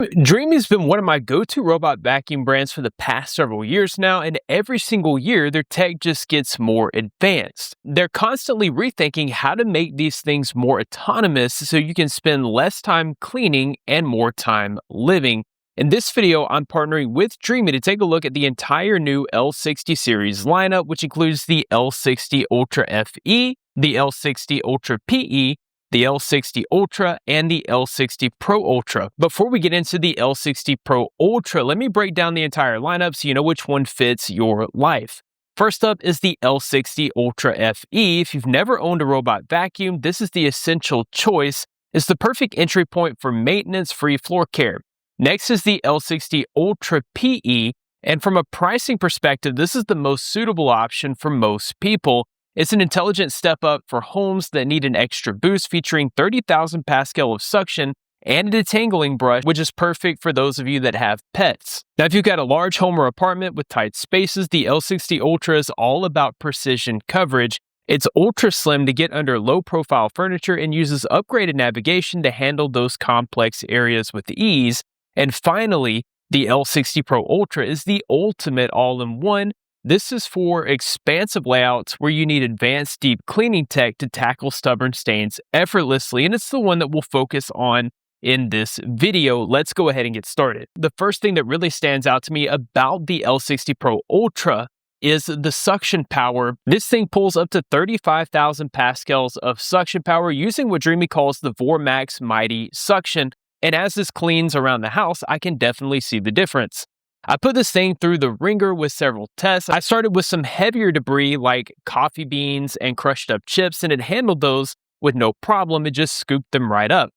Dreame has been one of my go-to robot vacuum brands for the past several years now, and every single year their tech just gets more advanced. They're constantly rethinking how to make these things more autonomous so you can spend less time cleaning and more time living. In this video, I'm partnering with Dreame to take a look at the entire new L60 series lineup, which includes the L60 Ultra FE, the L60 Ultra PE, the L60 Ultra, and the L60 Pro Ultra. Before we get into the L60 Pro Ultra, let me break down the entire lineup so you know which one fits your life. First up is the L60 Ultra FE. If you've never owned a robot vacuum, this is the essential choice. It's the perfect entry point for maintenance-free floor care. Next is the L60 Ultra PE, and from a pricing perspective, this is the most suitable option for most people. It's an intelligent step up for homes that need an extra boost, featuring 30,000 pascal of suction and a detangling brush, which is perfect for those of you that have pets. Now, if you've got a large home or apartment with tight spaces, the L60 Ultra is all about precision coverage. It's ultra slim to get under low-profile furniture and uses upgraded navigation to handle those complex areas with ease. And finally, the L60 Pro Ultra is the ultimate all-in-one. This is for expansive layouts where you need advanced deep cleaning tech to tackle stubborn stains effortlessly, and it's the one that we'll focus on in this video. Let's go ahead and get started. The first thing that really stands out to me about the L60 Pro Ultra is the suction power. This thing pulls up to 35,000 pascals of suction power using what Dreame calls the VorMax Mighty Suction, and as this cleans around the house, I can definitely see the difference. I put this thing through the ringer with several tests. I started with some heavier debris like coffee beans and crushed up chips, and it handled those with no problem. It just scooped them right up.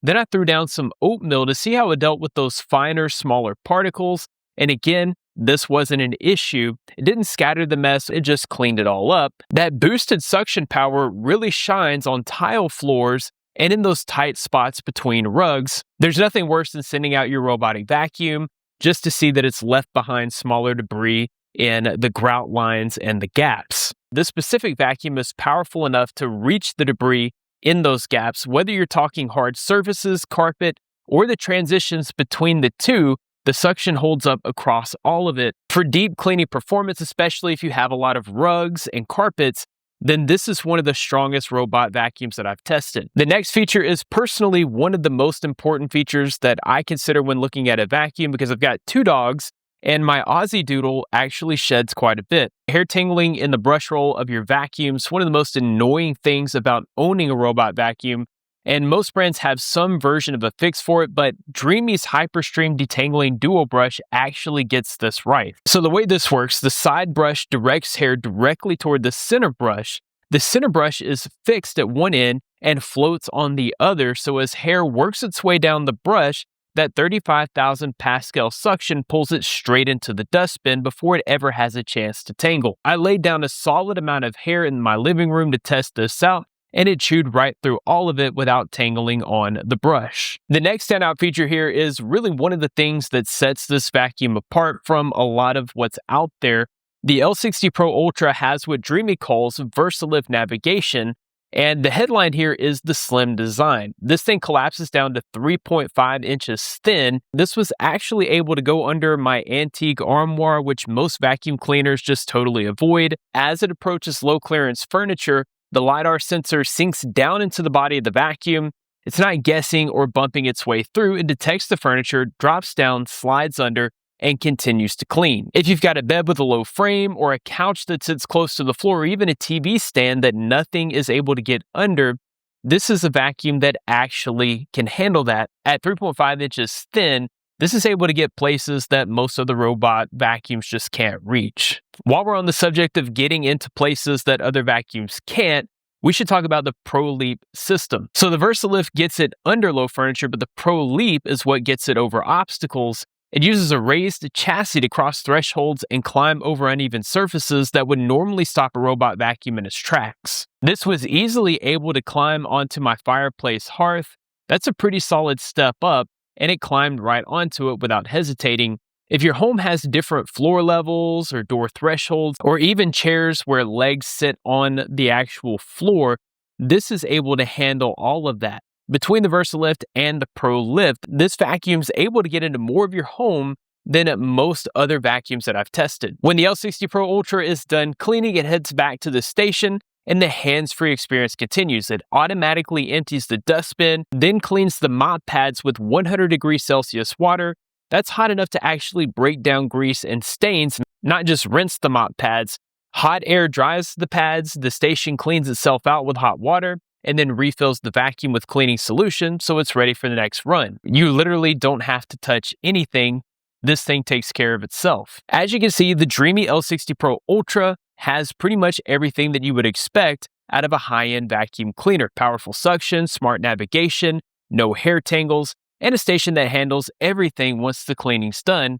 Then I threw down some oatmeal to see how it dealt with those finer, smaller particles. And again, this wasn't an issue. It didn't scatter the mess, it just cleaned it all up. That boosted suction power really shines on tile floors and in those tight spots between rugs. There's nothing worse than sending out your robotic vacuum just to see that it's left behind smaller debris in the grout lines and the gaps. This specific vacuum is powerful enough to reach the debris in those gaps, whether you're talking hard surfaces, carpet, or the transitions between the two. The suction holds up across all of it. For deep cleaning performance, especially if you have a lot of rugs and carpets, then this is one of the strongest robot vacuums that I've tested. The next feature is personally one of the most important features that I consider when looking at a vacuum, because I've got two dogs and my Aussie Doodle actually sheds quite a bit. Hair tangling in the brush roll of your vacuum is one of the most annoying things about owning a robot vacuum, and most brands have some version of a fix for it, but Dreame's Hyperstream Detangling Duo Brush actually gets this right. So the way this works, the side brush directs hair directly toward the center brush. The center brush is fixed at one end and floats on the other, so as hair works its way down the brush, that 35,000 pascal suction pulls it straight into the dustbin before it ever has a chance to tangle. I laid down a solid amount of hair in my living room to test this out, and it chewed right through all of it without tangling on the brush. The next standout feature here is really one of the things that sets this vacuum apart from a lot of what's out there. The L60 Pro Ultra has what Dreame calls VersaLift navigation, and the headline here is the slim design. This thing collapses down to 3.5 inches thin. This was actually able to go under my antique armoire, which most vacuum cleaners just totally avoid. As it approaches low clearance furniture, the LiDAR sensor sinks down into the body of the vacuum. It's not guessing or bumping its way through. It detects the furniture, drops down, slides under, and continues to clean. If you've got a bed with a low frame or a couch that sits close to the floor, or even a TV stand that nothing is able to get under, this is a vacuum that actually can handle that. At 3.5 inches thin, this is able to get places that most of the robot vacuums just can't reach. While we're on the subject of getting into places that other vacuums can't, we should talk about the Pro Leap system. So the VersaLift gets it under low furniture, but the Pro Leap is what gets it over obstacles. It uses a raised chassis to cross thresholds and climb over uneven surfaces that would normally stop a robot vacuum in its tracks. This was easily able to climb onto my fireplace hearth. That's a pretty solid step up, and it climbed right onto it without hesitating. If your home has different floor levels or door thresholds, or even chairs where legs sit on the actual floor, this is able to handle all of that. Between the VersaLift and the Pro Lift, this vacuum's able to get into more of your home than most other vacuums that I've tested. When the L60 Pro Ultra is done cleaning, it heads back to the station and the hands-free experience continues. It automatically empties the dustbin, then cleans the mop pads with 100 degrees Celsius water. That's hot enough to actually break down grease and stains, not just rinse the mop pads. Hot air dries the pads, the station cleans itself out with hot water, and then refills the vacuum with cleaning solution so it's ready for the next run. You literally don't have to touch anything. This thing takes care of itself. As you can see, the Dreame L60 Pro Ultra has pretty much everything that you would expect out of a high-end vacuum cleaner. Powerful suction, smart navigation, no hair tangles, and a station that handles everything once the cleaning's done.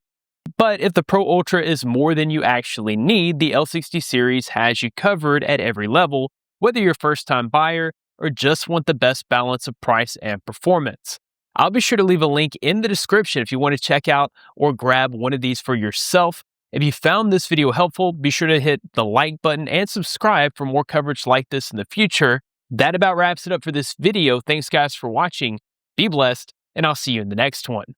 But if the Pro Ultra is more than you actually need, the L60 series has you covered at every level, whether you're a first-time buyer or just want the best balance of price and performance. I'll be sure to leave a link in the description if you want to check out or grab one of these for yourself. If you found this video helpful, be sure to hit the like button and subscribe for more coverage like this in the future. That about wraps it up for this video. Thanks guys for watching. Be blessed, and I'll see you in the next one.